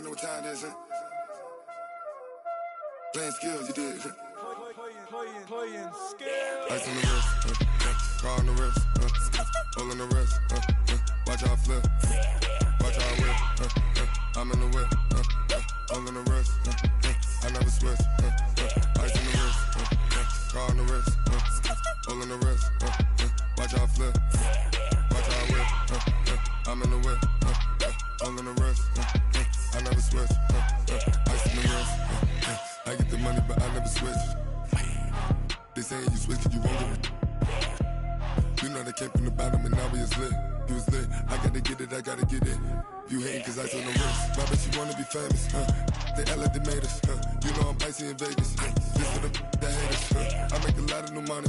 already know what time it is, huh? Playing skills, you did. Playing skills. Ice on the wrist, car on the wrist, hole in the wrist, watch how I flip, watch how I whip, I'm in the whip, hole in the wrist, I never switch, ice on the wrist, car on the wrist, hole in the wrist, watch how I flip, watch how I whip, I'm in the whip, hole in the wrist, I never switch, ice on the wrist, I get the money but I never switch. They saying you switch cause you won't get it. You know they came from the bottom and now we is lit. You was lit, I gotta get it, I gotta get it. You hating cause ice on the wrist. Why bet you wanna be famous, They act like they made us, You know I'm icy in Vegas, This for the that hate us, I make a lot of new money,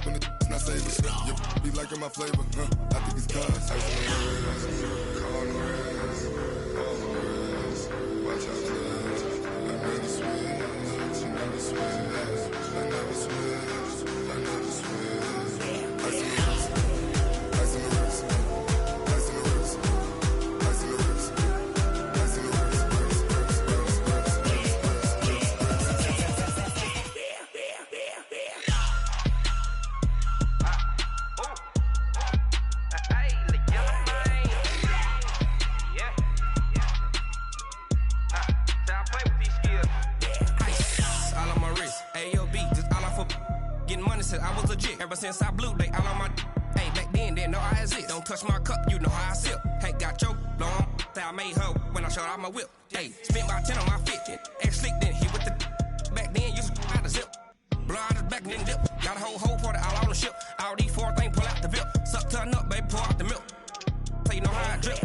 When it's not savers, You be liking my flavor, I think it's cause ice on the wrist, car on the wrist, all on the wrist. Watch out for this, I never switch, you never switch. I never switch, I never switch. Ice on the wrist, ice on the wrist, ice on the wrist, ice on the wrist, ice on the wrist, I was legit. Ever since I blew, they all on my hey, back then, didn't know I exist. Don't touch my cup, you know how I sip. Hey, got choked, long. Say I made her when I showed out my whip. Hey, spent my 10 on my 50. Ex slick, then he with the back then, used to out the zip. Blow out his back, then dip. Got a whole party all on the ship. All these four things pull out the VIP. Suck turn up, baby, pour out the milk. So you know how I drip.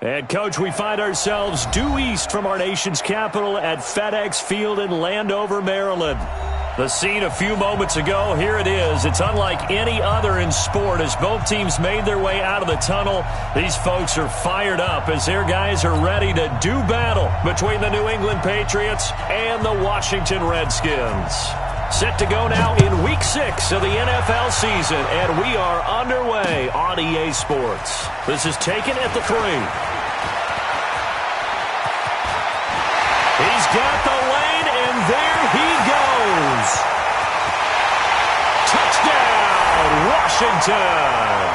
And, Coach, we find ourselves due east from our nation's capital at FedEx Field in Landover, Maryland. The scene a few moments ago, here it is. It's unlike any other in sport as both teams made their way out of the tunnel. These folks are fired up as their guys are ready to do battle between the New England Patriots and the Washington Redskins. Set to go now in Week 6 of the NFL season, and we are underway on EA Sports. This is taken at the 3. He's got the lane, and there he goes. Touchdown, Washington.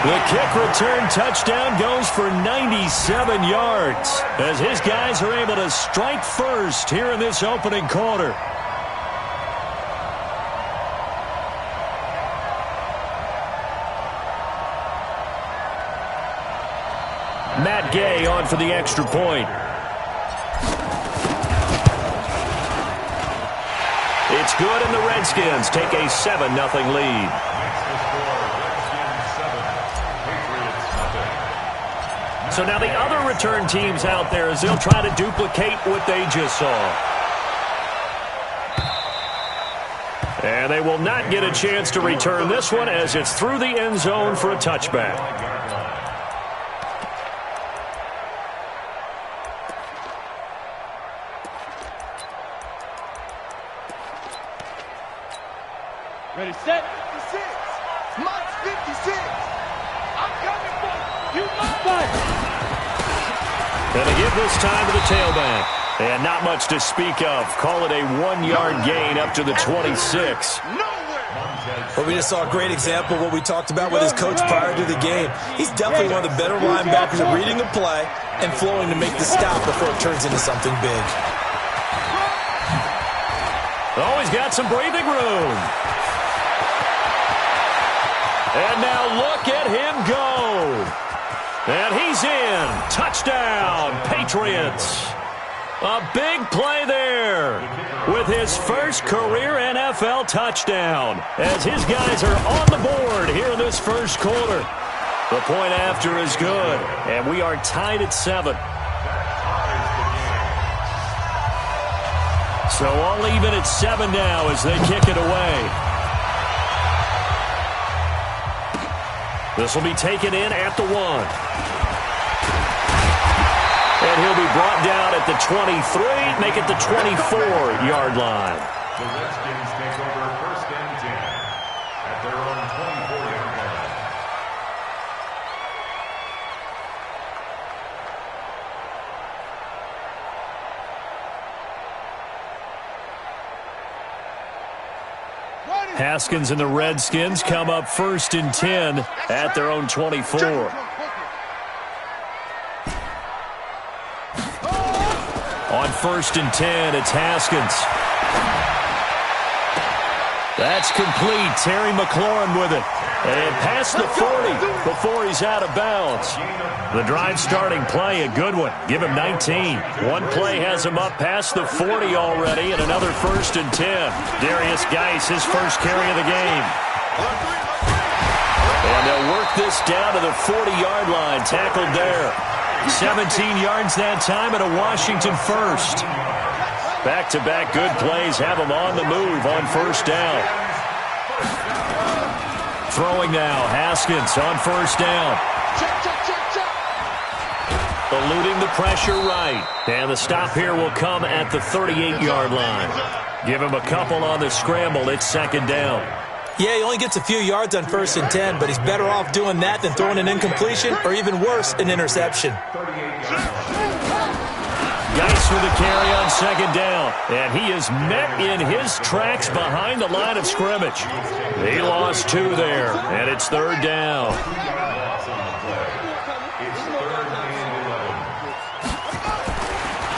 The kick return touchdown goes for 97 yards as his guys are able to strike first here in this opening quarter. Matt Gay on for the extra point. It's good, and the Redskins take a 7-0 lead. So now the other return teams out there as they'll try to duplicate what they just saw. And they will not get a chance to return this one as it's through the end zone for a touchback. Ready, set. 56. Mike's 56. I'm coming for you. And they give this time to the tailback. And not much to speak of. Call it a 1-yard gain up to the 26. Well, we just saw a great example of what we talked about with his coach prior to the game. He's definitely one of the better linebackers at reading the play and flowing to make the stop before it turns into something big. Oh, he's got some breathing room. And now look at him go. And he's in. Touchdown, Patriots. A big play there with his first career NFL touchdown as his guys are on the board here in this first quarter. The point after is good, and we are tied at 7. So all even at 7 now as they kick it away. This will be taken in at the 1. And he'll be brought down at the 23, make it the 24-yard line. The Redskins take over 1st and 10 at their own 24-yard line. Haskins and the Redskins come up 1st and 10 at their own 24. On 1st and 10, it's Haskins. That's complete. Terry McLaurin with it. And past the 40 before he's out of bounds. The drive starting play, a good one. Give him 19. One play has him up past the 40 already, and another 1st and 10. Darius Geis, his first carry of the game. And they'll work this down to the 40-yard line. Tackled there. 17 yards that time and a Washington first. Back-to-back good plays have them on the move on 1st down. Throwing now, Haskins on 1st down. Eluding the pressure right. And the stop here will come at the 38-yard line. Give him a couple on the scramble. It's 2nd down. Yeah, he only gets a few yards on 1st and 10, but he's better off doing that than throwing an incompletion or even worse, an interception. Geis with a carry on 2nd down. And he is met in his tracks behind the line of scrimmage. He lost 2 there, and it's 3rd down.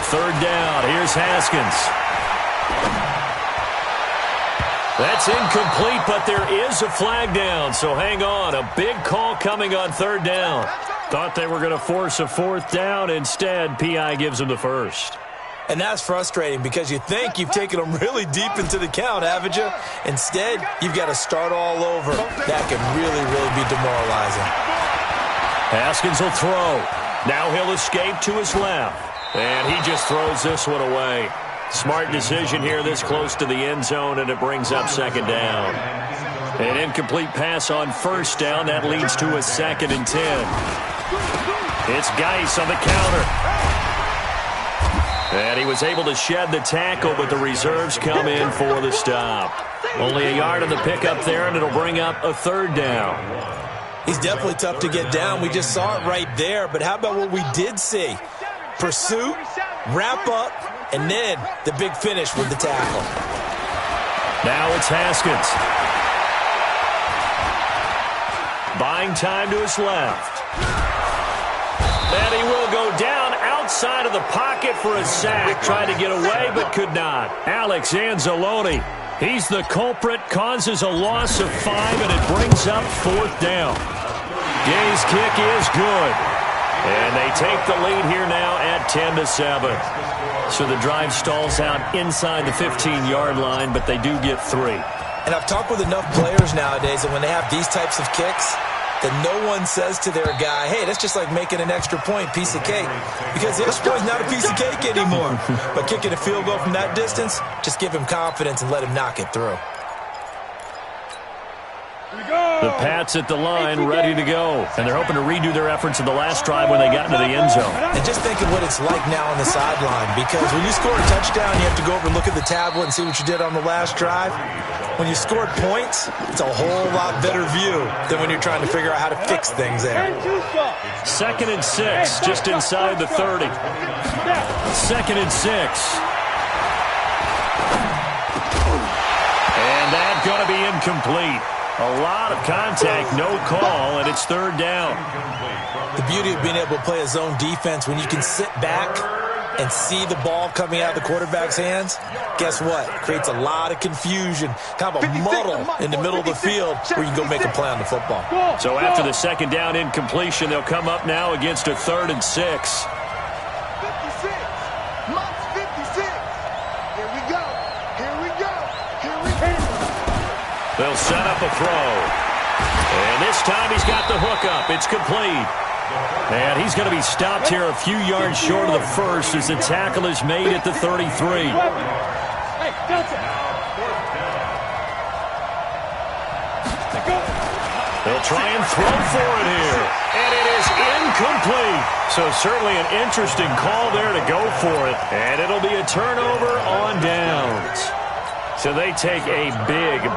Third down. Here's Haskins. That's incomplete, but there is a flag down, so hang on. A big call coming on 3rd down. Thought they were going to force a 4th down. Instead, P.I. gives them the first. And that's frustrating because you think you've taken them really deep into the count, haven't you? Instead, you've got to start all over. That can really, really be demoralizing. Haskins will throw. Now he'll escape to his left. And he just throws this one away. Smart decision here this close to the end zone, and it brings up 2nd down. An incomplete pass on 1st down. That leads to a 2nd and 10. It's Geis on the counter. And he was able to shed the tackle, but the reserves come in for the stop. Only a yard on the pickup there, and it'll bring up a 3rd down. He's definitely tough to get down. We just saw it right there. But how about what we did see? Pursuit, wrap up, and then the big finish with the tackle. Now it's Haskins. Buying time to his left. And he will go down outside of the pocket for a sack. Tried to get away, but could not. Alex Anzalone, he's the culprit, causes a loss of 5, and it brings up 4th down. Gay's kick is good. And they take the lead here now at 10-7. So the drive stalls out inside the 15-yard line, but they do get 3. And I've talked with enough players nowadays that when they have these types of kicks, that no one says to their guy, hey, that's just like making an extra point, piece of cake. Because the extra point's not a piece of cake anymore. But kicking a field goal from that distance, just give him confidence and let him knock it through. The Pats at the line, ready to go. And they're hoping to redo their efforts in the last drive when they got into the end zone. And just think of what it's like now on the sideline. Because when you score a touchdown, you have to go over and look at the tablet and see what you did on the last drive. When you scored points, it's a whole lot better view than when you're trying to figure out how to fix things there. 2nd and 6, just inside the 30. 2nd and 6. And that's going to be incomplete. A lot of contact, no call, and it's 3rd down. The beauty of being able to play a zone defense when you can sit back and see the ball coming out of the quarterback's hands, guess what? It creates a lot of confusion, kind of a muddle in the middle of the field where you can go make a play on the football. So after the 2nd down incompletion, they'll come up now against a 3rd and 6. 56. Mott's 56. Here we go. Here we go. Here we go. They'll set up a throw. And this time he's got the hookup. It's complete. And he's going to be stopped here a few yards short of the first as the tackle is made at the 33. Hey, They'll try and throw for it here. And it is incomplete. So certainly an interesting call there to go for it. And it'll be a turnover on downs. So they take a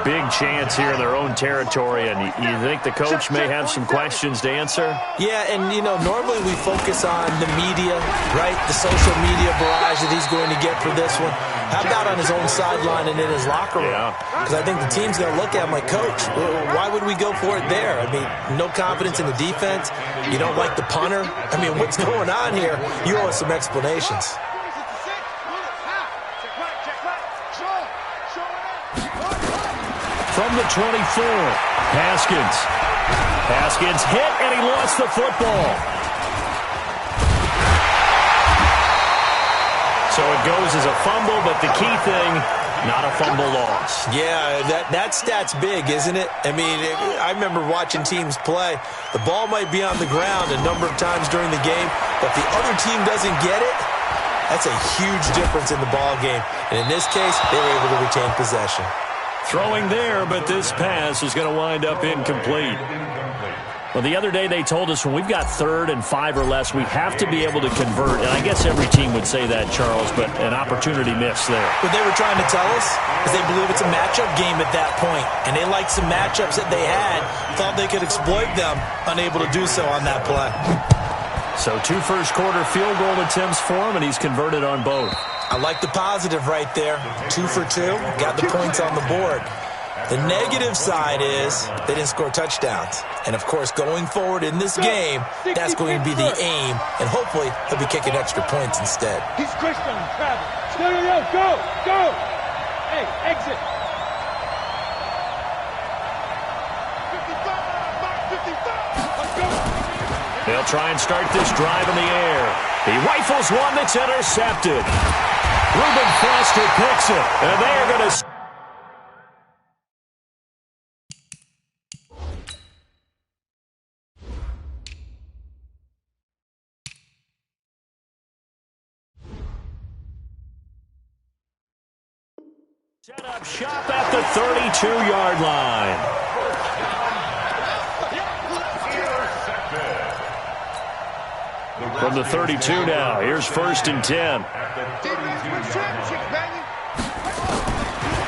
big chance here in their own territory, and you think the coach may have some questions to answer? Yeah, and, you know, normally we focus on the media, right, the social media barrage that he's going to get for this one. How about on his own sideline and in his locker room? Because I think the team's going to look at him like, Coach, why would we go for it there? I mean, no confidence in the defense. You don't like the punter. I mean, what's going on here? You owe us some explanations. From the 24, Haskins hit, and he lost the football. So it goes as a fumble, but the key thing, not a fumble loss. Yeah, that stat's big, isn't it? I mean, I remember watching teams play. The ball might be on the ground a number of times during the game, but if the other team doesn't get it, that's a huge difference in the ball game. And in this case, they were able to retain possession. Throwing there, but this pass is going to wind up incomplete. Well, the other day they told us when we've got 3rd and 5 or less, we have to be able to convert. And I guess every team would say that, Charles, but an opportunity missed there. What they were trying to tell us is they believe it's a matchup game at that point. And they liked some matchups that they had, thought they could exploit them, unable to do so on that play. So 2 first-quarter field goal attempts for him, and he's converted on both. I like the positive right there. 2 for 2, got the points on the board. The negative side is they didn't score touchdowns. And, of course, going forward in this game, that's going to be the aim. And hopefully he'll be kicking extra points instead. He's Christian, Travis. Go. Hey, exit. 55. Let's go. They'll try and start this drive in the air. He rifles one that's intercepted. Reuben Foster picks it, and they're going to set up shop at the 32-yard line. From the 32 now, here's 1st and 10.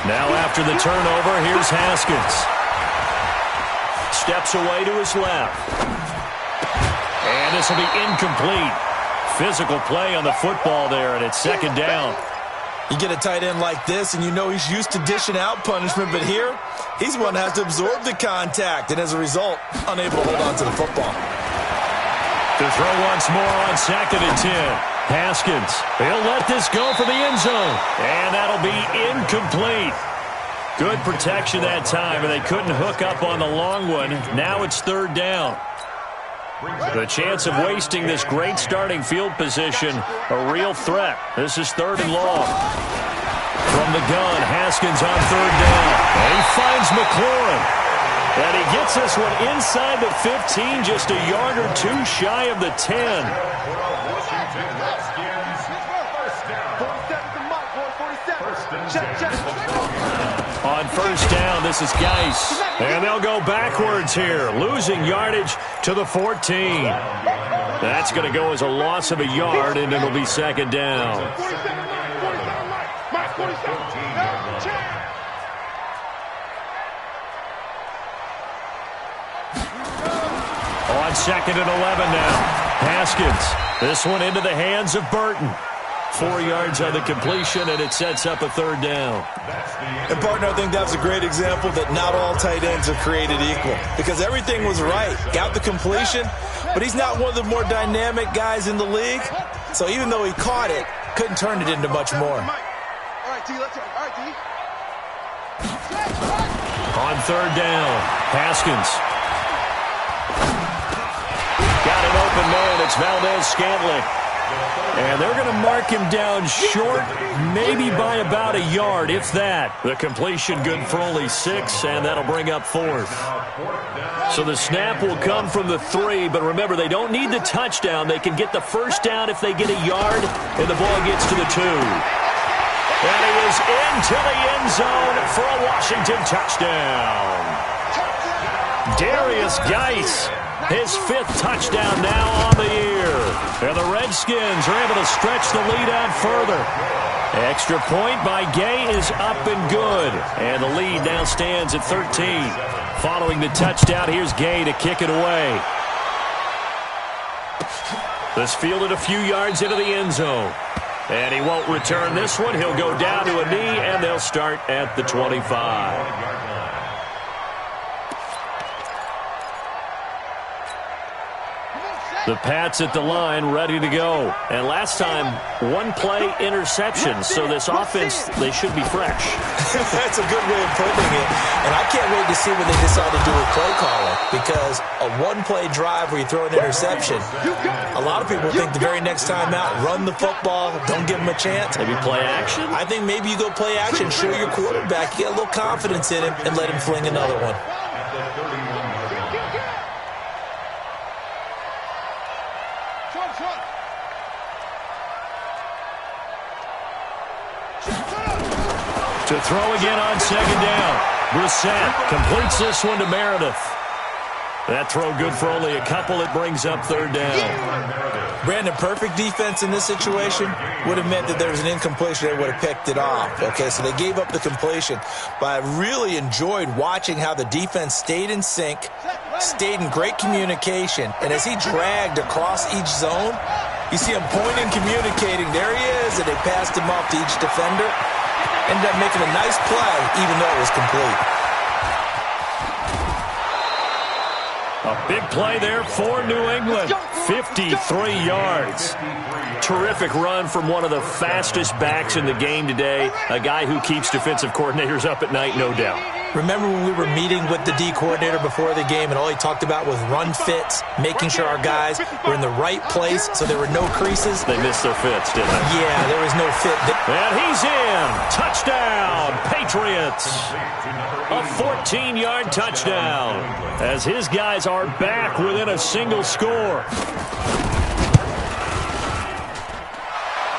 Now after the turnover, here's Haskins. Steps away to his left. And this will be incomplete. Physical play on the football there, and it's 2nd down. You get a tight end like this, and you know he's used to dishing out punishment, but here, he's the one that has to absorb the contact, and as a result, unable to hold on to the football. To throw once more on 2nd and 10. Haskins, he'll let this go for the end zone. And that'll be incomplete. Good protection that time, and they couldn't hook up on the long one. Now it's 3rd down. The chance of wasting this great starting field position, a real threat. This is 3rd and long. From the gun, Haskins on third down. And he finds McLaurin. And he gets this one inside the 15, just a yard or two shy of the 10. On first down, this is Geis. And they'll go backwards here, losing yardage to the 14. That's going to go as a loss of a yard, and it'll be second down. On second and 11 now. Haskins. This one into the hands of Burton. 4 yards on the completion, and it sets up a third down. And, partner, I think that's a great example that not all tight ends are created equal, because everything was right. Got the completion, but he's not one of the more dynamic guys in the league. So even though he caught it, couldn't turn it into much more. On third down, Haskins. Got an open man. It's Valdez-Scantling. And they're going to mark him down short, maybe by about a yard, if that. The completion good for only 6, and that'll bring up fourth. So the snap will come from the 3, but remember, they don't need the touchdown. They can get the first down if they get a yard, and the ball gets to the 2. And he is into the end zone for a Washington touchdown. Darius Geis. His 5th touchdown now on the year. And the Redskins are able to stretch the lead out further. Extra point by Gay is up and good. And the lead now stands at 13. Following the touchdown, here's Gay to kick it away. This fielded a few yards into the end zone. And he won't return this one. He'll go down to a knee, and they'll start at the 25. The Pats at the line, ready to go. And last time, 1-play interception. So this offense, they should be fresh. That's a good way of putting it. And I can't wait to see what they decide to do with play calling. Because a 1-play drive where you throw an interception, a lot of people think the very next time out, run the football, don't give them a chance. Maybe play action? I think maybe you go play action, show your quarterback, get a little confidence in him, and let him fling another one. To throw again on second down. Brissett completes this one to Meredith. That throw good for only a couple. It brings up third down. Brandon, perfect defense in this situation would have meant that there was an incompletion. They would have picked it off. Okay, so they gave up the completion. But I really enjoyed watching how the defense stayed in sync, stayed in great communication, and as he dragged across each zone, you see him pointing, communicating. There he is, and they passed him off to each defender. Ended up making a nice play, even though it was complete. A big play there for New England. 53 yards. Terrific run from one of the fastest backs in the game today. A guy who keeps defensive coordinators up at night, no doubt. Remember when we were meeting with the D coordinator before the game, and all he talked about was run fits, making sure our guys were in the right place so there were no creases? They missed their fits, didn't they? Yeah, there was no fit. And he's in. Touchdown, Patriots. A 14-yard touchdown as his guys are back within a single score.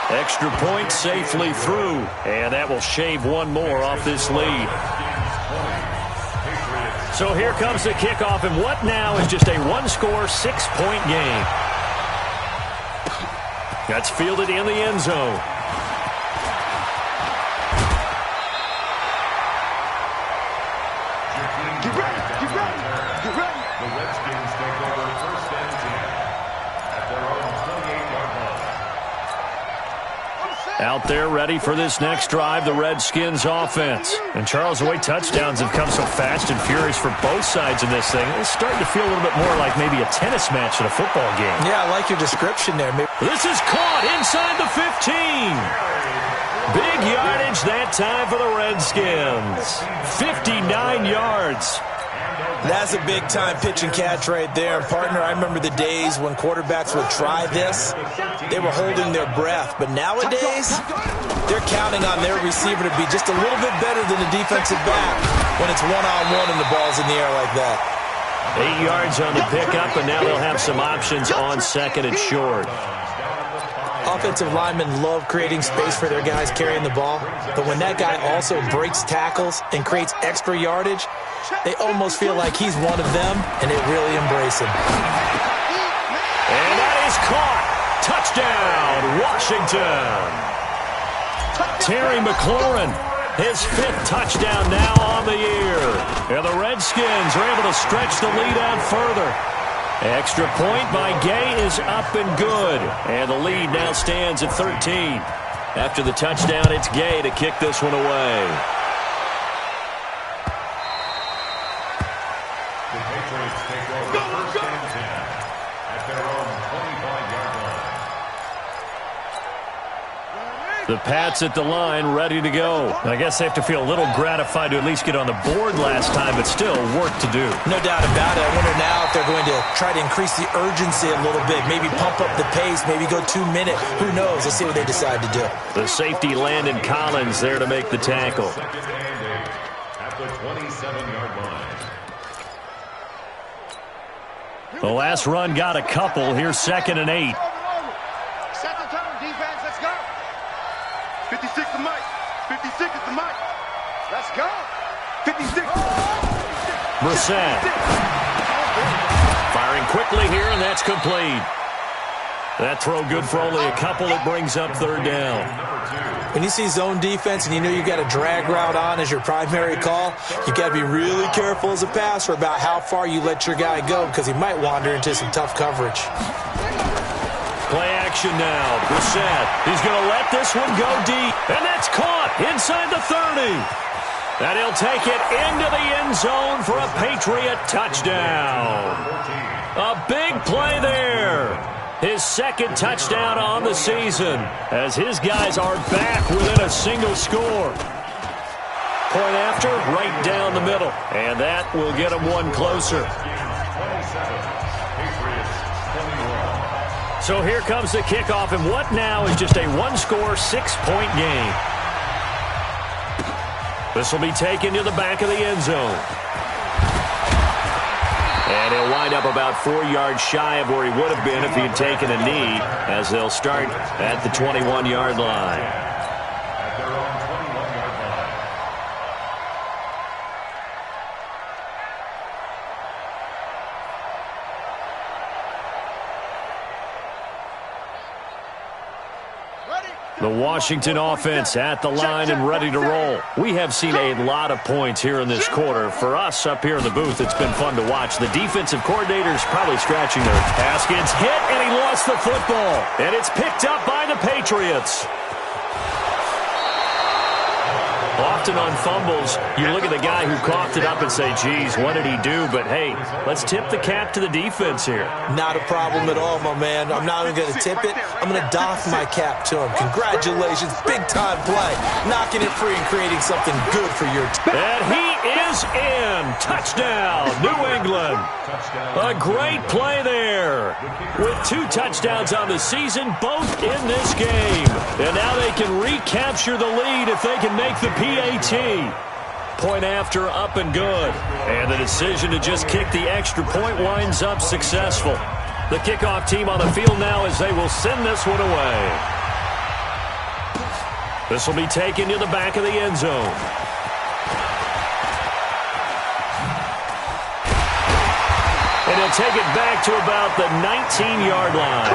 Extra point safely through, and that will shave one more off this lead. So here comes the kickoff, and what now is just a one-score, 6-point game. That's fielded in the end zone. Get ready, get ready, get ready. The Redskins take over first and 10 at their own 28-yard line. Out there ready for this next drive, the Redskins offense. And Charles, the way touchdowns have come so fast and furious for both sides in this thing, it's starting to feel a little bit more like maybe a tennis match in a football game. Yeah, I like your description there. This is caught inside the 15. Big yardage that time for the Redskins. 59 yards. That's a big-time pitch and catch right there. And, partner, I remember the days when quarterbacks would try this. They were holding their breath. But nowadays, they're counting on their receiver to be just a little bit better than the defensive back when it's one-on-one and the ball's in the air like that. 8 yards on the pickup, and now they'll have some options on second and short. Offensive linemen love creating space for their guys carrying the ball, but when that guy also breaks tackles and creates extra yardage, they almost feel like he's one of them, and they really embrace him. And that is caught. Touchdown, Washington. Terry McLaurin, his 5th touchdown now on the year. And the Redskins are able to stretch the lead out further. Extra point by Gay is up and good. And the lead now stands at 13. After the touchdown, it's Gay to kick this one away. The Patriots take over first and 10 at their own 25-yard line. The Pats at the line, ready to go. I guess they have to feel a little gratified to at least get on the board last time, but still work to do. No doubt about it. I wonder now if they're going to try to increase the urgency a little bit, maybe pump up the pace, maybe go 2-minute. Who knows? Let's see what they decide to do. The safety, Landon Collins, there to make the tackle. Second and 8 at the 27-yard line. The last run got a couple. Here's 2nd and 8. Set the tone, defense. Let's go. 56 to Mike. 56 is the Mike. Let's go. 56. Brissett. Firing quickly here, and that's complete. That throw good for only a couple. It brings up 3rd down. When you see zone defense and you know you've got a drag route on as your primary call, you got to be really careful as a passer about how far you let your guy go because he might wander into some tough coverage. Play action now. Brissett. He's going to let this one go deep. And that's caught inside the 30. And he'll take it into the end zone for a Patriot touchdown. A big play there. His 2nd touchdown on the season as his guys are back within a single score. Point after, right down the middle. And that will get him one closer. So here comes the kickoff, and what now is just a 1-score, 6-point game. This will be taken to the back of the end zone. And he'll wind up about 4 yards shy of where he would have been if he had taken a knee, as they'll start at the 21-yard line. At their own 21-yard line. The Washington offense at the line and ready to roll. We have seen a lot of points here in this quarter. For us up here in the booth, it's been fun to watch. The defensive coordinator's probably scratching their ass. Gets hit, and he lost the football. And it's picked up by the Patriots. Often on fumbles, you look at the guy who coughed it up and say, geez, what did he do? But, hey, let's tip the cap to the defense here. Not a problem at all, my man. I'm not even going to tip it. I'm going to doff my cap to him. Congratulations. Big-time play. Knocking it free and creating something good for your team. And he is in. Touchdown, New England. A great play there. With 2 touchdowns on the season, both in this game. And now they can recapture the lead if they can make the PAT. Point after, up and good. And the decision to just kick the extra point winds up successful. The kickoff team on the field now as they will send this one away. This will be taken to the back of the end zone. And he'll take it back to about the 19-yard line.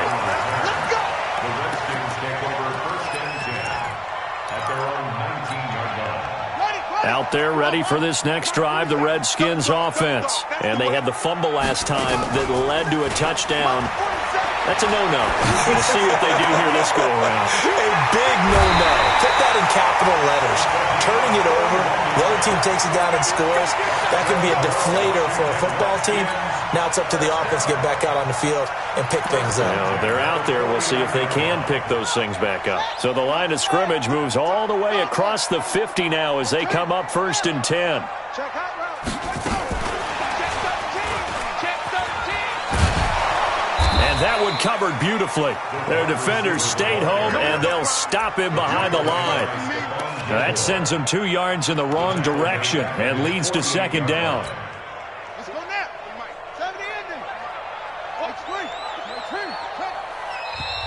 The Redskins take over first and 10 at their own 19-yard line. Out there ready for this next drive, the Redskins offense. And they had the fumble last time that led to a touchdown. That's a no-no. We'll see what they do here this go-around. A big no-no. Put that in capital letters. Turning it over, the other team takes it down and scores. That can be a deflator for a football team. Now it's up to the offense to get back out on the field and pick things up. Now, they're out there. We'll see if they can pick those things back up. So the line of scrimmage moves all the way across the 50 now as they come up 1st and 10. That one covered beautifully. Their defenders stayed home, and they'll stop him behind the line. That sends him 2 yards in the wrong direction and leads to second down.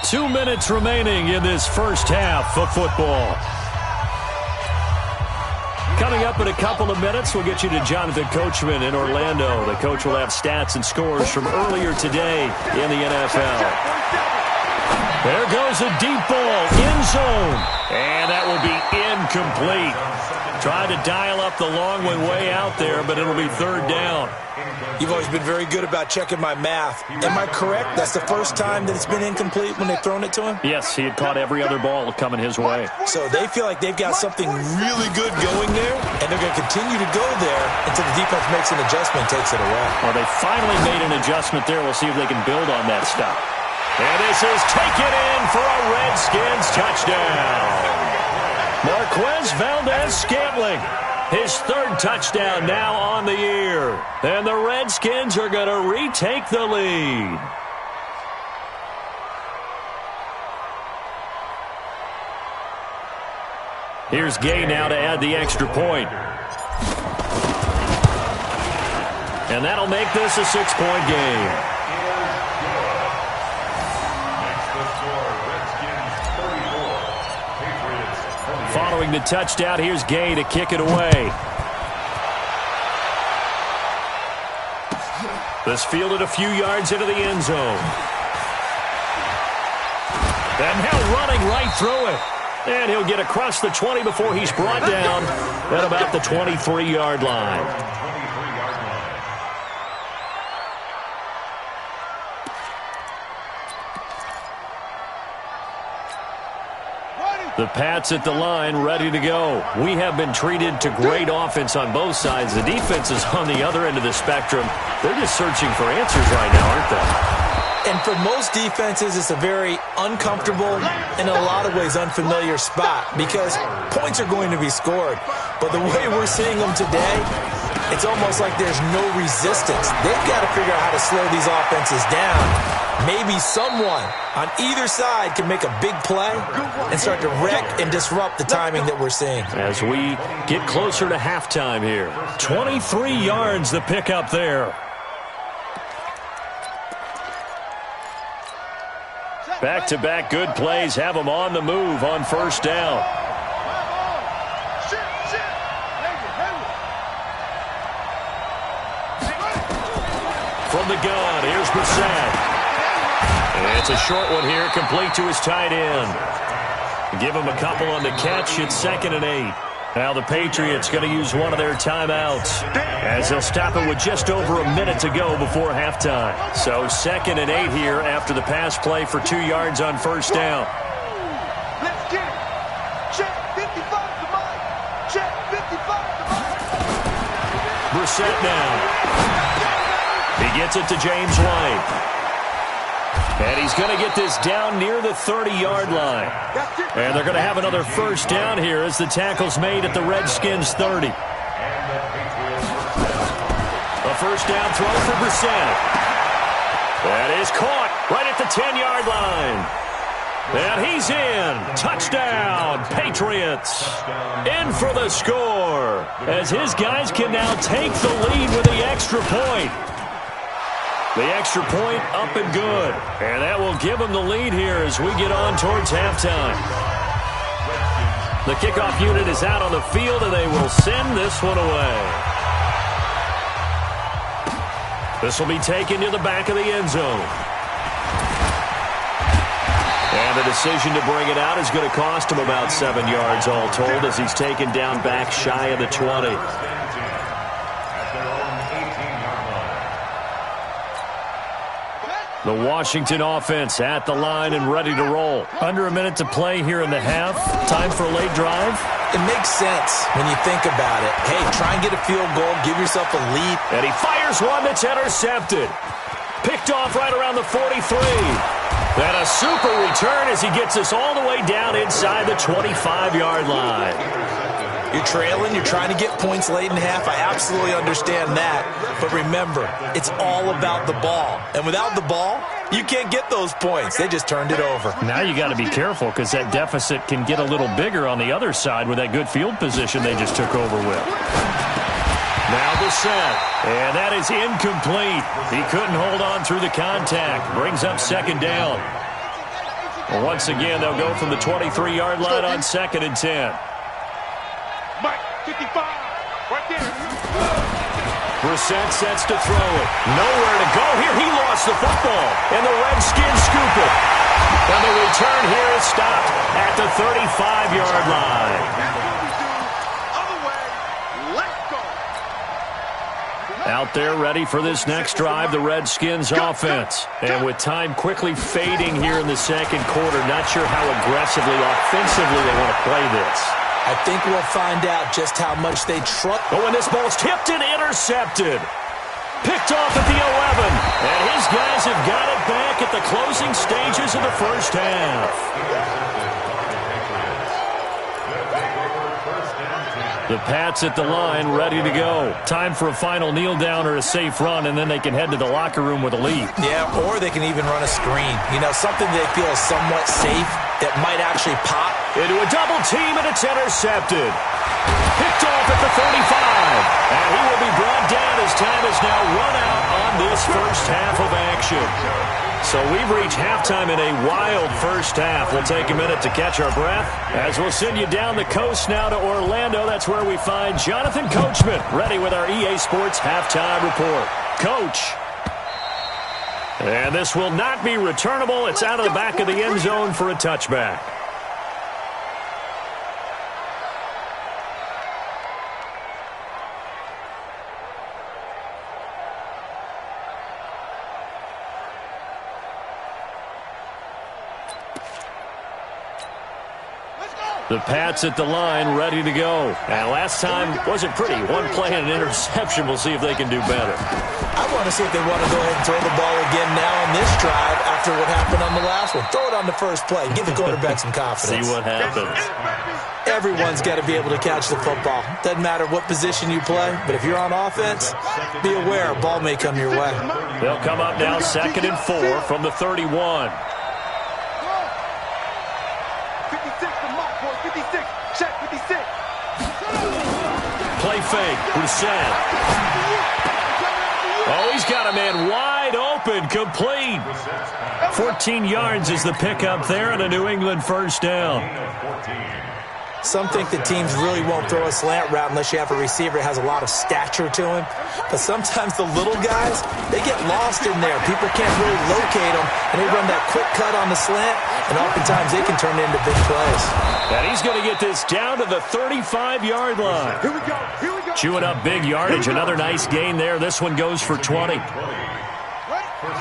2 minutes remaining in this first half of football. Coming up in a couple of minutes, we'll get you to Jonathan Coachman in Orlando. The coach will have stats and scores from earlier today in the NFL. There goes a deep ball, end zone, and that will be incomplete. Tried to dial up the long way out there, but it'll be third down. You've always been very good about checking my math. Am I correct? That's the first time that it's been incomplete when they've thrown it to him? Yes, he had caught every other ball coming his way. So they feel like they've got something really good going there, and they're going to continue to go there until the defense makes an adjustment and takes it away. Well, they finally made an adjustment there. We'll see if they can build on that stop. And this is taken in for a Redskins touchdown. Marquez Valdez-Scantling, his third touchdown now on the year. And the Redskins are going to retake the lead. Here's Gay now to add the extra point. And that'll make this a 6-point game. Following the touchdown, here's Gay to kick it away. This fielded a few yards into the end zone. And now running right through it. And he'll get across the 20 before he's brought down at about the 23-yard line. The Pats at the line, ready to go. We have been treated to great offense on both sides. The defense is on the other end of the spectrum. They're just searching for answers right now, aren't they? And for most defenses, it's a very uncomfortable and in a lot of ways unfamiliar spot because points are going to be scored. But the way we're seeing them today, it's almost like there's no resistance. They've got to figure out how to slow these offenses down. Maybe someone on either side can make a big play and start to wreck and disrupt the timing that we're seeing. As we get closer to halftime here. 23 yards the pickup there. Back-to-back good plays have them on the move on first down. From the gun, here's Brissett. And it's a short one here, complete to his tight end. Give him a couple on the catch. It's 2nd and 8. Now the Patriots going to use one of their timeouts as they'll stop it with just over a minute to go before halftime. So 2nd and 8 here after the pass play for 2 yards on first down. Let's get it. Check 55 to Mike. Check 55 to Mike. Brissett now. He gets it to James White. And he's going to get this down near the 30-yard line. And they're going to have another first down here as the tackle's made at the Redskins 30. A first down throw for Brissett. That is caught right at the 10-yard line. And he's in. Touchdown, Patriots. In for the score as his guys can now take the lead with the extra point. The extra point up and good. And that will give them the lead here as we get on towards halftime. The kickoff unit is out on the field, and they will send this one away. This will be taken to the back of the end zone. And the decision to bring it out is going to cost him about 7 yards all told as he's taken down back shy of the 20. The Washington offense at the line and ready to roll. Under a minute to play here in the half. Time for a late drive. It makes sense when you think about it. Hey, try and get a field goal. Give yourself a lead. And he fires one that's intercepted. Picked off right around the 43. And a super return as he gets us all the way down inside the 25-yard line. You're trailing. You're trying to get points late in half. I absolutely understand that. But remember, it's all about the ball. And without the ball, you can't get those points. They just turned it over. Now you got to be careful because that deficit can get a little bigger on the other side with that good field position they just took over with. Now the set. And that is incomplete. He couldn't hold on through the contact. Brings up second down. Once again, they'll go from the 23-yard line on 2nd and 10. Mike, 55, right there. Brissett sets to throw it. Nowhere to go here. He lost the football. And the Redskins scoop it. And the return here is stopped at the 35-yard line. Out there ready for this next drive, the Redskins offense. And with time quickly fading here in the second quarter, not sure how aggressively, offensively they want to play this. I think we'll find out just how much they trust. Oh, and this ball's tipped and intercepted. Picked off at the 11. And his guys have got it back at the closing stages of the first half. The Pats at the line, ready to go. Time for a final kneel down or a safe run, and then they can head to the locker room with a lead. Yeah, or they can even run a screen. You know, something they feel is somewhat safe that might actually pop. Into a double team, and it's intercepted. Picked off at the 35. And he will be brought down as time is now run out on this first half of action. So we've reached halftime in a wild first half. We'll take a minute to catch our breath as we'll send you down the coast now to Orlando. That's where we find Jonathan Coachman ready with our EA Sports halftime report. Coach. And this will not be returnable. It's out of the back of the end zone for a touchback. The Pats at the line, ready to go. And last time wasn't pretty. One play and an interception. We'll see if they can do better. I want to see if they want to go ahead and throw the ball again now on this drive after what happened on the last one. Throw it on the first play. Give the quarterback some confidence. See what happens. Everyone's got to be able to catch the football. Doesn't matter what position you play, but if you're on offense, be aware a ball may come your way. They'll come up now 2nd and 4 from the 31. Play fake. Brissett. Oh, he's got a man wide open. Complete. 14 yards is the pickup there and a New England first down. Some think that teams really won't throw a slant route unless you have a receiver that has a lot of stature to him. But sometimes the little guys, they get lost in there. People can't really locate them, and they run that quick cut on the slant, and oftentimes they can turn into big plays. And he's going to get this down to the 35-yard line. Here we go. Here we go. Chewing up big yardage. Another nice gain there. This one goes for 20.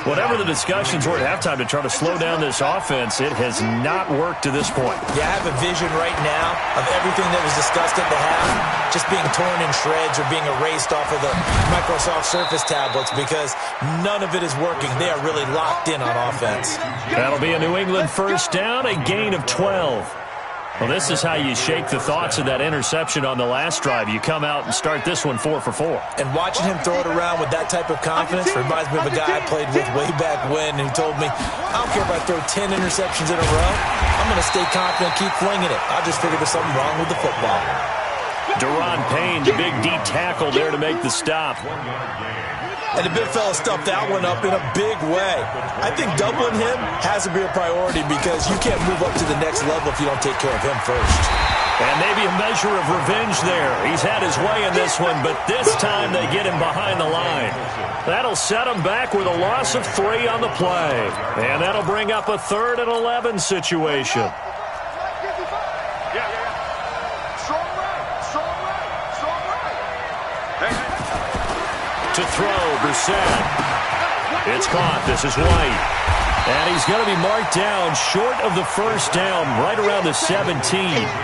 Whatever the discussions were at halftime to try to slow down this offense, it has not worked to this point. Yeah, I have a vision right now of everything that was discussed at the half just being torn in shreds or being erased off of the Microsoft Surface tablets because none of it is working. They are really locked in on offense. That'll be a New England first down, a gain of 12. Well, this is how you shake the thoughts of that interception on the last drive. You come out and start this one 4 for 4. And watching him throw it around with that type of confidence reminds me of a guy I played with way back when who told me, I don't care if I throw 10 interceptions in a row. I'm going to stay confident, keep flinging it. I just figured there's something wrong with the football. Deron Payne, the big D tackle there to make the stop. And the big fella stuffed that one up in a big way. I think doubling him has to be a priority because you can't move up to the next level if you don't take care of him first. And maybe a measure of revenge there. He's had his way in this one, but this time they get him behind the line. That'll set him back with a loss of 3 on the play. And that'll bring up a 3rd and 11 situation. To throw, Brissett. It's caught. This is White. And he's going to be marked down short of the first down, right around the 17.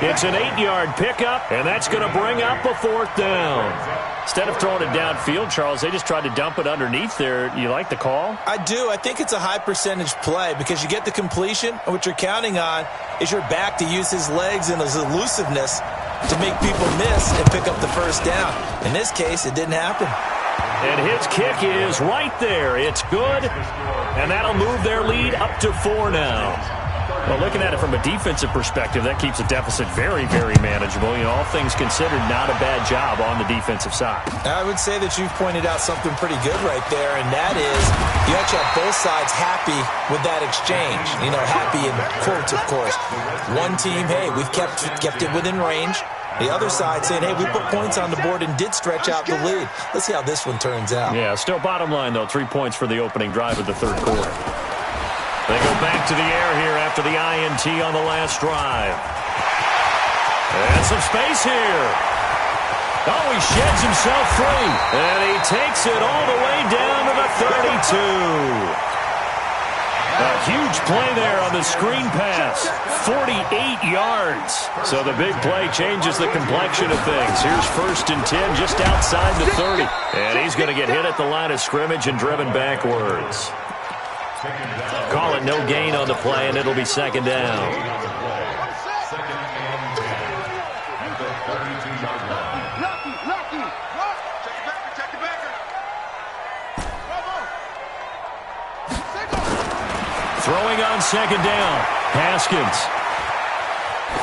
It's an 8-yard pickup, and that's going to bring up a 4th down. Instead of throwing it downfield, Charles, they just tried to dump it underneath there. You like the call? I do. I think it's a high percentage play because you get the completion, and what you're counting on is your back to use his legs and his elusiveness to make people miss and pick up the first down. In this case, it didn't happen. And his kick is right there. It's good, and that'll move their lead up to 4 now. Well, looking at it from a defensive perspective, that keeps the deficit very, very manageable. You know, all things considered, not a bad job on the defensive side. I would say that you've pointed out something pretty good right there, and that is you actually have both sides happy with that exchange. You know, happy in quotes, of course. One team, hey, we've kept it within range. The other side saying, hey, we put points on the board and did stretch out the lead. Let's see how this one turns out. Yeah, still bottom line, though, 3 points for the opening drive of the third quarter. They go back to the air here after the INT on the last drive. And some space here. Oh, he sheds himself free. And he takes it all the way down to the 32. A huge play there on the screen pass. 48 yards. So the big play changes the complexion of things. Here's 1st and 10 just outside the 30. And he's going to get hit at the line of scrimmage and driven backwards. Call it no gain on the play, and it'll be 2nd down. Throwing on 2nd down. Haskins.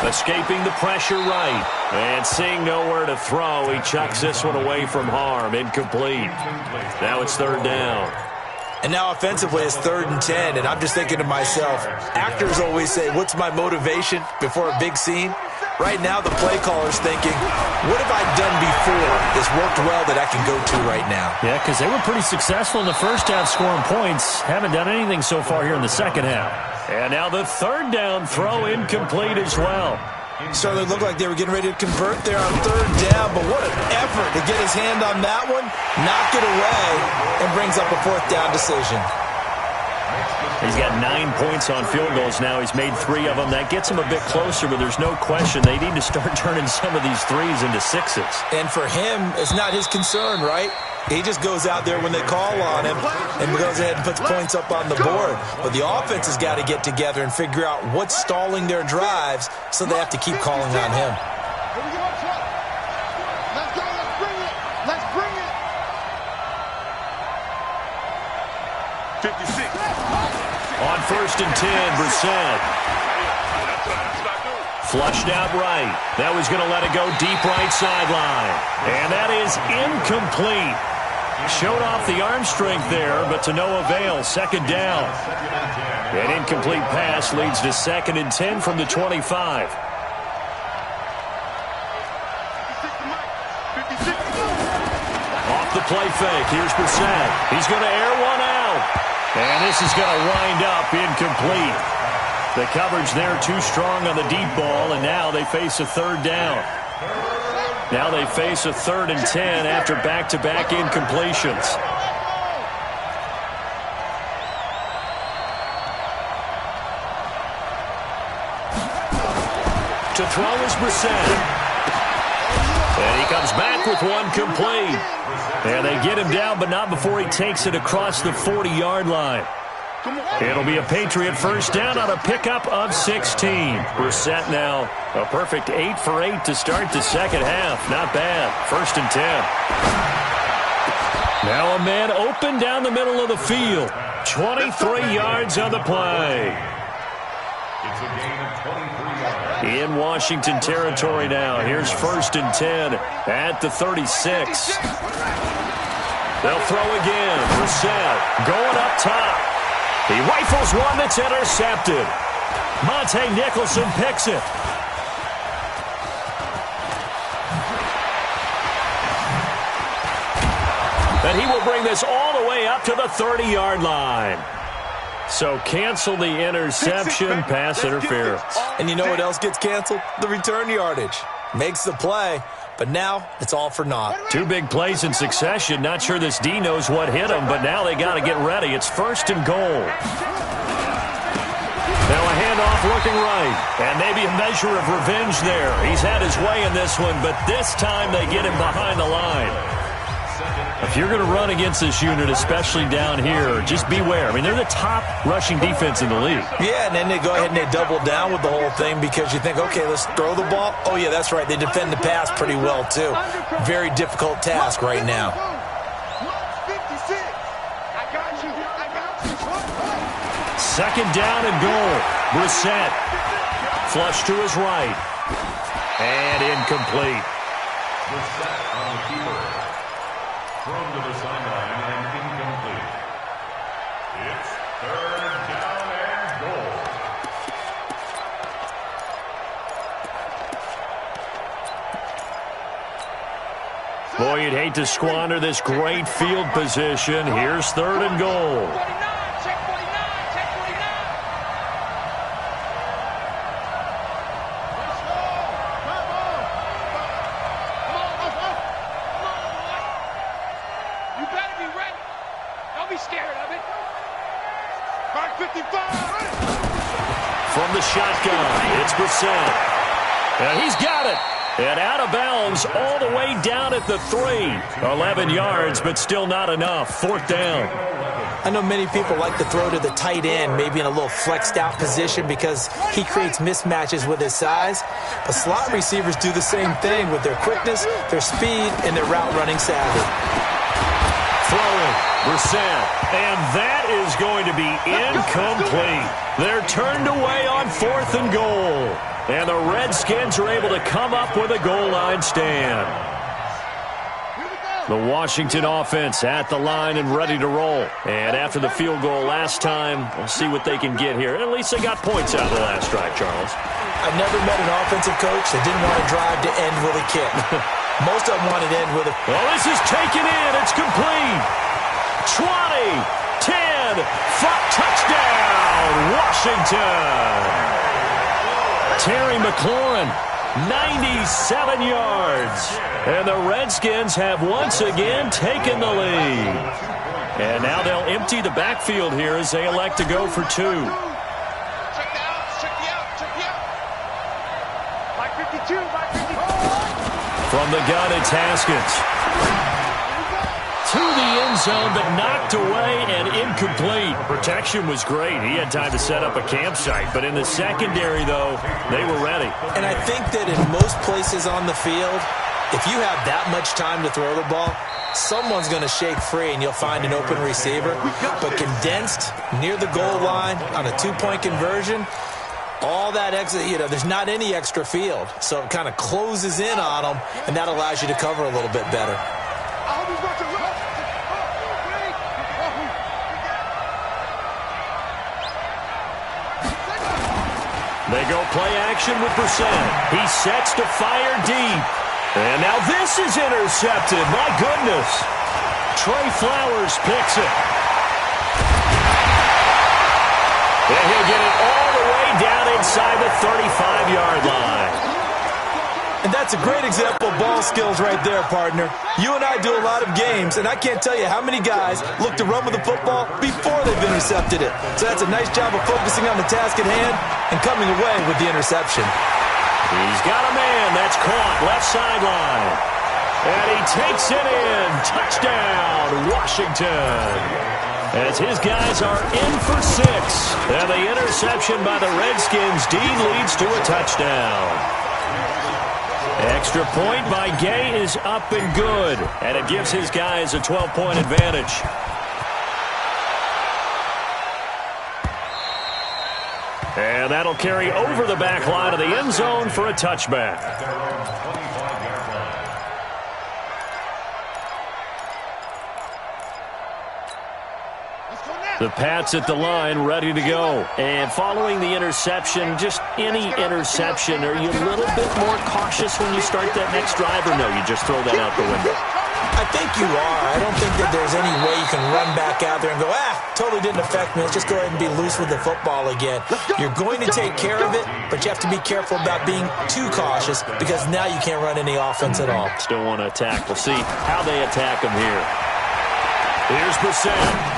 Escaping the pressure right. And seeing nowhere to throw, he chucks this one away from harm. Incomplete. Now it's 3rd down. And now offensively it's 3rd and 10, and I'm just thinking to myself, actors always say, what's my motivation before a big scene? Right now the play caller's thinking, what have I done before that's worked well that I can go to right now? Yeah, because they were pretty successful in the first half scoring points. Haven't done anything so far here in the second half. And now the 3rd down throw incomplete as well. Certainly looked like they were getting ready to convert there on 3rd down, but what an effort to get his hand on that one, knock it away, and brings up a 4th down decision. He's got 9 points on field goals now. He's made 3 of them. That gets him a bit closer, but there's no question they need to start turning some of these 3s into 6s. And for him, it's not his concern, right? He just goes out there when they call on him and goes ahead and puts points up on the board. But the offense has got to get together and figure out what's stalling their drives, so they have to keep calling on him. Let's go. Let's bring it. Let's bring it. 56. On 1st and 10, Brissett. Flushed out right. That was going to let it go deep right sideline. And that is incomplete. Showed off the arm strength there, but to no avail. 2nd down. An incomplete pass leads to 2nd and 10 from the 25. Off the play fake. Here's Brissett. He's going to air one out. And this is going to wind up incomplete. The coverage there too strong on the deep ball, and now they face a 3rd down. Now they face a 3rd and 10 after back-to-back incompletions. To throw is Brissett. And he comes back with one complete. And they get him down, but not before he takes it across the 40-yard line. It'll be a Patriot 1st down on a pickup of 16. Brissett now a perfect 8 for 8 to start the second half. Not bad. 1st and 10. Now a man open down the middle of the field. 23 yards on the play. It's a gain of 23 yards. In Washington territory now. Here's 1st and 10 at the 36. They'll throw again. Brissett going up top. He rifles one that's intercepted. Monte Nicholson picks it. And he will bring this all the way up to the 30-yard line. So cancel the interception, pass interference. And you know what else gets canceled? The return yardage. Makes the play, but now it's all for naught. 2 big plays in succession. Not sure this D knows what hit him, but now they got to get ready. It's 1st and goal. Now a handoff looking right, and maybe a measure of revenge there. He's had his way in this one, but this time they get him behind the line. If you're going to run against this unit, especially down here, just beware. I mean, they're the top rushing defense in the league. Yeah, and then they go ahead and they double down with the whole thing because you think, okay, let's throw the ball. Oh, yeah, that's right. They defend the pass pretty well, too. Very difficult task right now. Second down and goal. Brissett. Flush to his right. And incomplete. Brissett on the keeper. Thrown to the sideline and incomplete. It's third down and goal. Boy, you'd hate to squander this great field position. Here's third and goal. From the shotgun, it's Brissett. And he's got it. And out of bounds all the way down at the 3. 11 yards, but still not enough. Fourth down. I know many people like to throw to the tight end, maybe in a little flexed out position because he creates mismatches with his size. But slot receivers do the same thing with their quickness, their speed, and their route running savvy. Throwing, Brissett, and that is going to be incomplete. They're turned away on fourth and goal. And the Redskins are able to come up with a goal line stand. The Washington offense at the line and ready to roll. And after the field goal last time, we'll see what they can get here. At least they got points out of the last drive, Charles. I've never met an offensive coach that didn't want to drive to end with a kick. Most of them wanted to end with a... Well, this is taken in. It's complete. 20, 10, touchdown, Washington. Terry McLaurin, 97 yards. And the Redskins have once again taken the lead. And now they'll empty the backfield here as they elect to go for 2. Check the outs, check the out, check the out. By 52, by 52. From the gun, it's Haskins. To the end zone, but knocked away and incomplete. Protection was great. He had time to set up a campsite. But in the secondary, though, they were ready. And I think that in most places on the field, if you have that much time to throw the ball, someone's going to shake free and you'll find an open receiver. But condensed near the goal line on a 2-point conversion, all that extra, there's not any extra field. So it kind of closes in on them, and that allows you to cover a little bit better. They go play action with Brissett. He sets to fire deep. And now this is intercepted. My goodness. Trey Flowers picks it. And he'll get it all the way down inside the 35-yard line. And that's a great example of ball skills right there, partner. You and I do a lot of games, and I can't tell you how many guys look to run with the football before they've intercepted it. So that's a nice job of focusing on the task at hand and coming away with the interception. He's got a man that's caught left sideline. And he takes it in. Touchdown, Washington. As his guys are in for 6. And the interception by the Redskins. Dean leads to a touchdown. Extra point by Gay is up and good. And it gives his guys a 12-point advantage. And that'll carry over the back line of the end zone for a touchback. The Pats at the line, ready to go. And following the interception, just any interception, are you a little bit more cautious when you start that next drive, or no, you just throw that out the window? I think you are. I don't think that there's any way you can run back out there and go, totally didn't affect me. Let's just go ahead and be loose with the football again. You're going to take care of it, but you have to be careful about being too cautious because now you can't run any offense at all. Still want to attack. We'll see how they attack him here. Here's Brissett.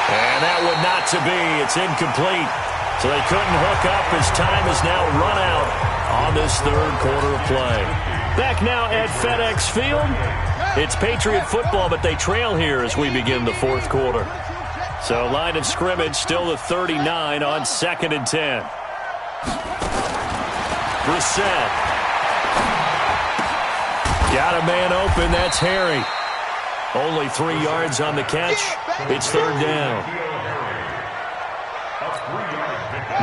And that would not to be. It's incomplete. So they couldn't hook up as time is now run out on this third quarter of play. Back now at FedEx Field. It's Patriot football, but they trail here as we begin the fourth quarter. So line of scrimmage still the 39 on 2nd and 10. Brissett. Got a man open. That's Harry. Only 3 yards on the catch. It's 3rd down.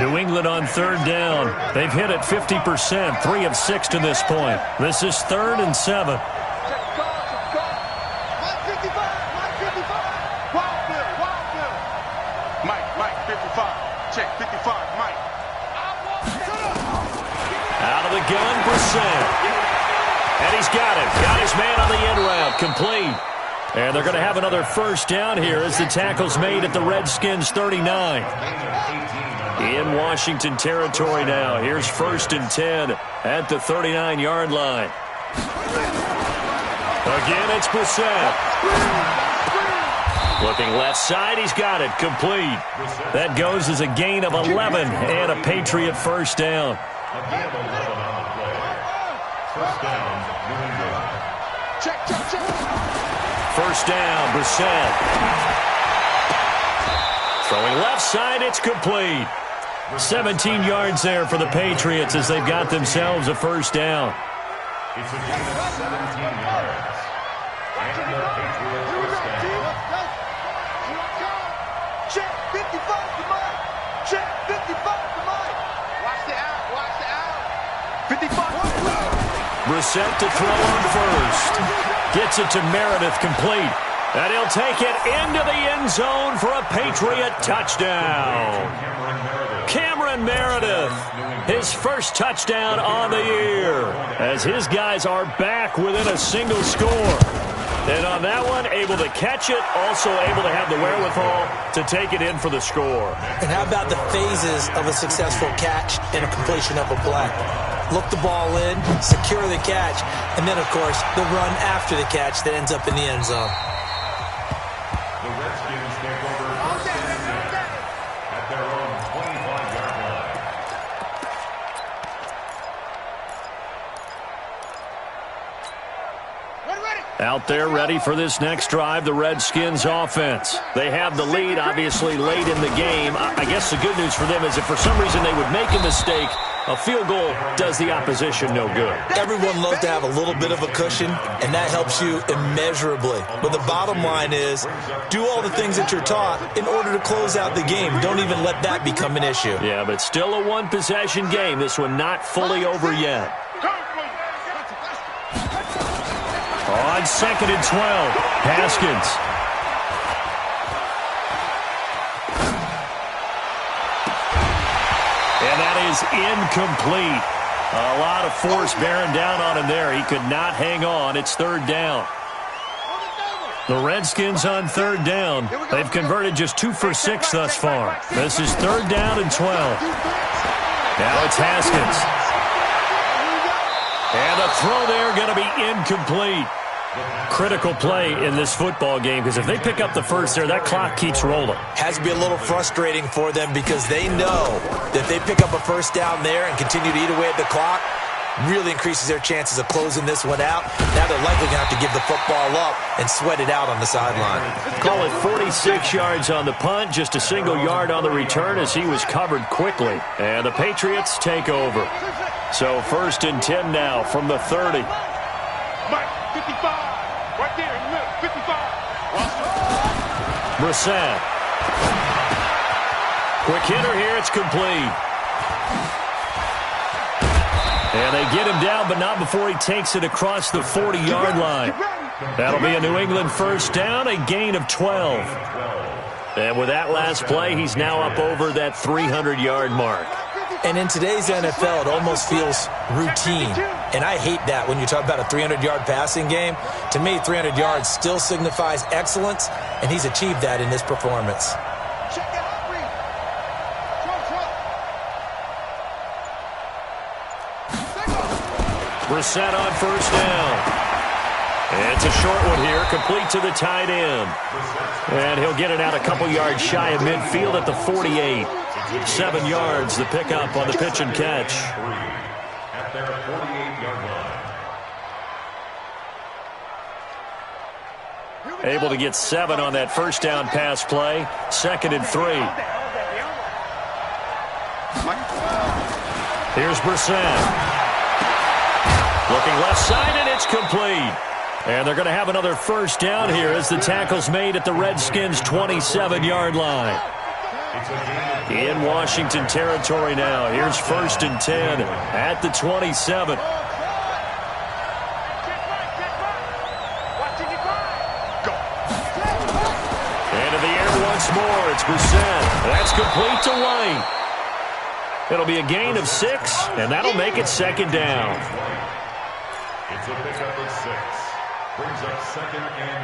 New England on 3rd down. They've hit it 50%, 3 of 6 to this point. This is 3rd and 7. Mike, 55. Check, 55, Mike. Out of the gun, Brissett. And he's got it. Got his man on the end route. Complete. And they're going to have another 1st down here as the tackle's made at the Redskins 39. In Washington territory now. Here's 1st and 10 at the 39-yard line. Again, it's Brissett. Looking left side, he's got it. Complete. That goes as a gain of 11 and a Patriot 1st down. A gain of 11 on the play. 1st down, New England. Check. 1st down, Brissett. Throwing left side, it's complete. 17 yards there for the Patriots as they've got themselves a 1st down. It's a gain of 17 yards. And the Patriot 1st down. Check, 55 to Mike. Check, 55 to Mike. Watch the out. 55. Brissett to throw on 1st. Gets it to Meredith, complete. And he'll take it into the end zone for a Patriot touchdown. Cameron Meredith, his 1st touchdown on the year, as his guys are back within a single score. And on that one, able to catch it, also able to have the wherewithal to take it in for the score. And how about the phases of a successful catch and a completion of a play? Look the ball in, secure the catch, and then, of course, the run after the catch that ends up in the end zone. The Redskins take over 1st and 10 at their own 25-yard line. Out there ready for this next drive, the Redskins offense. They have the lead, obviously, late in the game. I guess the good news for them is if for some reason they would make a mistake, a field goal does the opposition no good. Everyone loves to have a little bit of a cushion, and that helps you immeasurably. But the bottom line is, do all the things that you're taught in order to close out the game. Don't even let that become an issue. Yeah, but still a one-possession game. This one not fully over yet. On 2nd and 12, Haskins. And that is incomplete. A lot of force bearing down on him there. He could not hang on. It's 3rd down. The Redskins on 3rd down. They've converted just 2 for 6 thus far. This is 3rd down and 12. Now it's Haskins. And the throw there going to be incomplete. Critical play in this football game because if they pick up the 1st there, that clock keeps rolling. Has to be a little frustrating for them because they know that they pick up a 1st down there and continue to eat away at the clock, really increases their chances of closing this one out. Now they're likely going to have to give the football up and sweat it out on the sideline. Call it 46 yards on the punt, just a single yard on the return as he was covered quickly. And the Patriots take over. So 1st and 10 now from the 30. Mike, 55. Right there in the middle, 55. Brissett. Quick hitter here, it's complete. And they get him down, but not before he takes it across the 40-yard line. That'll be a New England 1st down, a gain of 12. And with that last play, he's now up over that 300-yard mark. And in today's NFL, it almost feels routine. And I hate that when you talk about a 300-yard passing game. To me, 300 yards still signifies excellence, and he's achieved that in this performance. Brissett on 1st down. It's a short one here, complete to the tight end. And he'll get it out a couple yards shy of midfield at the 48. 7 yards, the pickup on the pitch and catch. At their 48-yard line. Able to get 7 on that first down pass play. 2nd and 3. Here's Brissett. Looking left side, and it's complete. And they're going to have another first down here as the tackle's made at the Redskins' 27-yard line. In Washington territory now. Here's 1st and 10 at the 27. Into the air once more. It's Brissett. That's complete to White. It'll be a gain of 6, and that'll make it 2nd down. It's a pickup of 6. Brings up 2nd and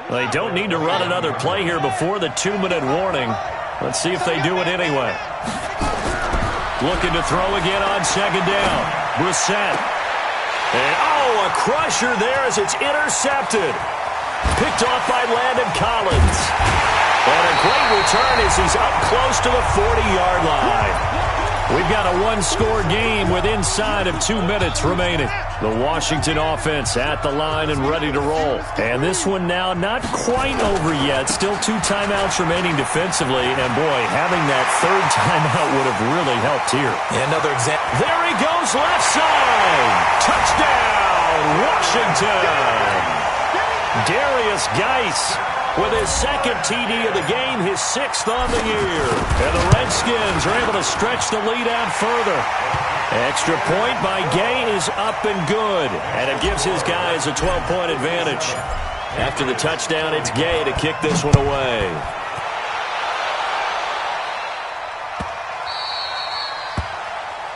4. They don't need to run another play here before the 2-minute warning. Let's see if they do it anyway. Looking to throw again on 2nd down. Brissett. And, a crusher there as it's intercepted. Picked off by Landon Collins. And a great return as he's up close to the 40-yard line. We've got a 1-score game with inside of 2 minutes remaining. The Washington offense at the line and ready to roll. And this one now not quite over yet. Still 2 timeouts remaining defensively. And, boy, having that 3rd timeout would have really helped here. Yeah, another example. There he goes left side. Touchdown, Washington. Darius Geis with his 2nd TD of the game, his 6th on the year. And the Redskins are able to stretch the lead out further. Extra point by Gay is up and good. And it gives his guys a 12-point advantage. After the touchdown, it's Gay to kick this one away.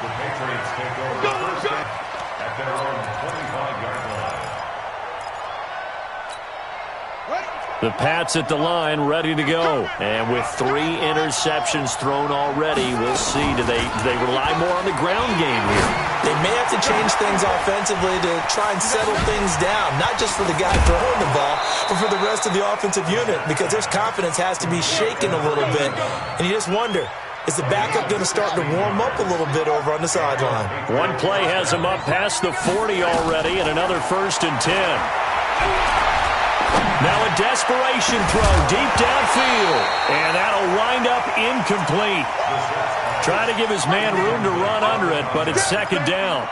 The Patriots take over the first down at their own 25-yard line. The Pats at the line, ready to go. And with 3 interceptions thrown already, we'll see. Do they rely more on the ground game here? They may have to change things offensively to try and settle things down, not just for the guy throwing the ball, but for the rest of the offensive unit, because their confidence has to be shaken a little bit. And you just wonder, is the backup going to start to warm up a little bit over on the sideline? One play has him up past the 40 already, and another 1st and 10. Now a desperation throw deep downfield, and that'll wind up incomplete. Trying to give his man room to run under it, but it's 2nd down.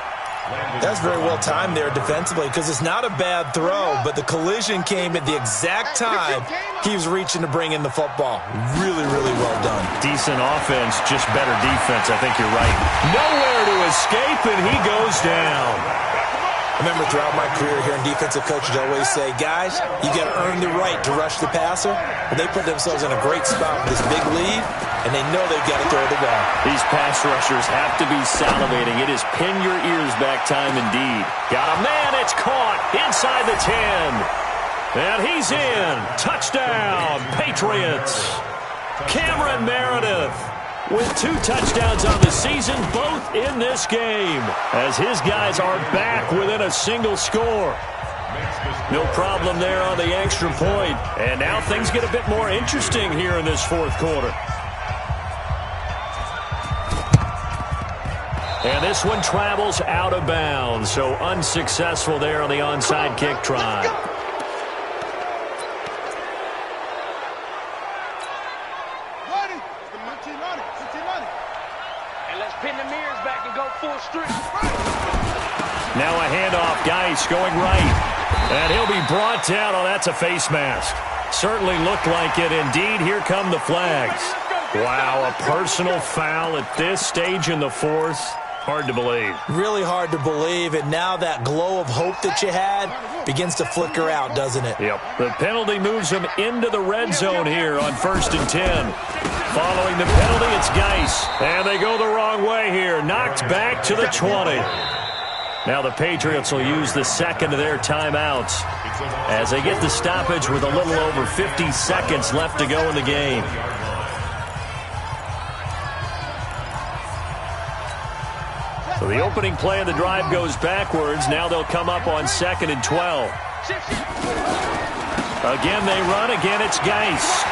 That's very well timed there defensively, because it's not a bad throw, but the collision came at the exact time he was reaching to bring in the football. Really, really well done. Decent offense, just better defense. I think you're right. Nowhere to escape, and he goes down. I remember throughout my career hearing defensive coaches always say, guys, you got to earn the right to rush the passer. But they put themselves in a great spot with this big lead, and they know they've got to throw the ball. These pass rushers have to be salivating. It is pin your ears back time indeed. Got a man, it's caught inside the 10. And he's in. Touchdown, Patriots. Cameron Meredith with 2 touchdowns on the season, both in this game, as his guys are back within a single score. No problem there on the extra point. And now things get a bit more interesting here in this 4th quarter. And this one travels out of bounds, so unsuccessful there on the onside kick try. Now a handoff, Geis going right. And he'll be brought down. Oh, that's a face mask. Certainly looked like it. Indeed, here come the flags. Wow, a personal foul at this stage in the 4th. Hard to believe. Really hard to believe, and now that glow of hope that you had begins to flicker out, doesn't it? Yep. The penalty moves him into the red zone here on 1st and 10. Following the penalty, it's Geis. And they go the wrong way here. Knocked back to the 20. Now the Patriots will use the 2nd of their timeouts as they get the stoppage with a little over 50 seconds left to go in the game. So the opening play of the drive goes backwards. Now they'll come up on 2nd and 12. Again they run. Again it's Geis.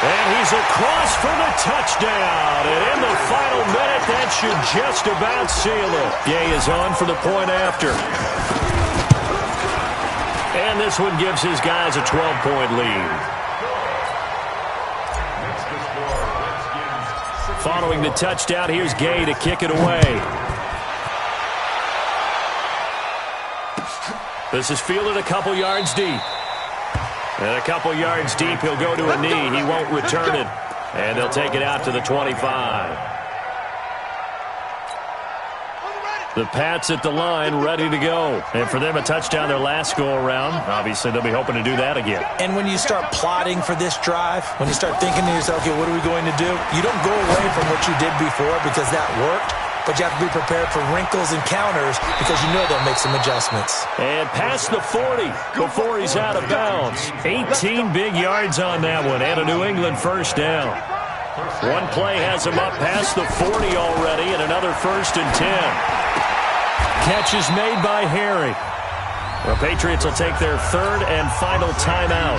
And he's across for the touchdown. And in the final minute, that should just about seal it. Gay is on for the point after. And And this one gives his guys a 12-point lead. Following the touchdown, here's Gay to kick it away. This is fielded a couple yards deep. And a couple yards deep, he'll go to a knee. He won't return it. And they'll take it out to the 25. The Pats at the line, ready to go. And for them, a touchdown their last go-around. Obviously, they'll be hoping to do that again. And when you start plotting for this drive, when you start thinking to yourself, okay, what are we going to do? You don't go away from what you did before because that worked, but you have to be prepared for wrinkles and counters because you know they'll make some adjustments. And past the 40 before he's out of bounds. 18 big yards on that one, and a New England first down. One play has him up past the 40 already, and another 1st and 10. Catch is made by Harry. The Patriots will take their 3rd and final timeout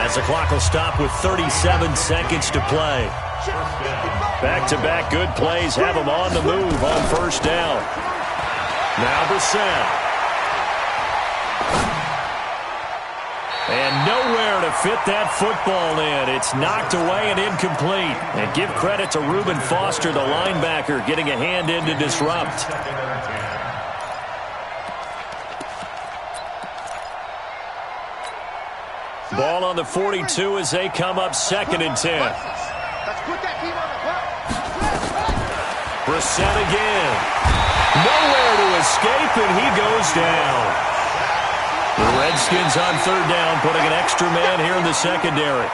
as the clock will stop with 37 seconds to play. Back-to-back good plays have them on the move on 1st down. Now Brissett. And nowhere to fit that football in. It's knocked away and incomplete. And give credit to Reuben Foster, the linebacker, getting a hand in to disrupt. Ball on the 42 as they come up 2nd and 10. Brissett again. Nowhere to escape, and he goes down. The Redskins on 3rd down, putting an extra man here in the secondary.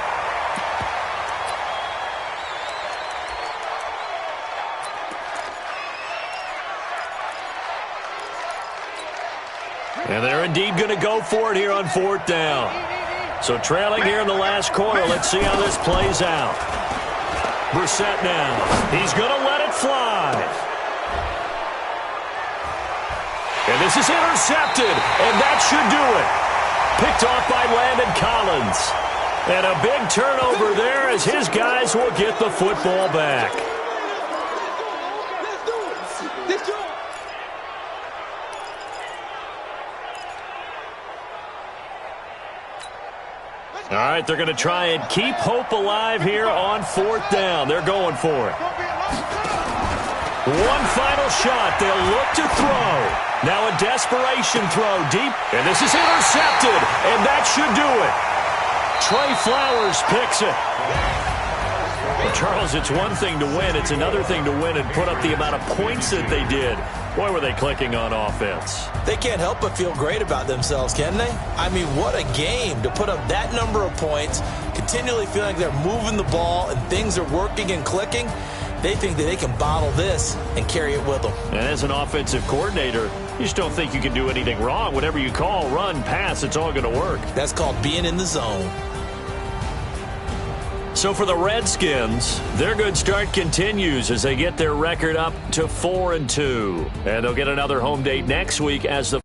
And they're indeed going to go for it here on 4th down. So trailing here in the last quarter, let's see how this plays out. Brissett now. He's going to let it fly. And this is intercepted, and that should do it. Picked off by Landon Collins. And a big turnover there as his guys will get the football back. All right, they're going to try and keep hope alive here on 4th down. They're going for it. One final shot. They'll look to throw. Now a desperation throw deep. And this is intercepted. And that should do it. Trey Flowers picks it. Well, Charles, it's one thing to win. It's another thing to win and put up the amount of points that they did. Boy, were they clicking on offense. They can't help but feel great about themselves, can they? I mean, what a game to put up that number of points, continually feeling like they're moving the ball and things are working and clicking. They think that they can bottle this and carry it with them. And as an offensive coordinator, you just don't think you can do anything wrong. Whatever you call, run, pass, it's all going to work. That's called being in the zone. So for the Redskins, their good start continues as they get their record up to 4-2. And they'll get another home date next week as the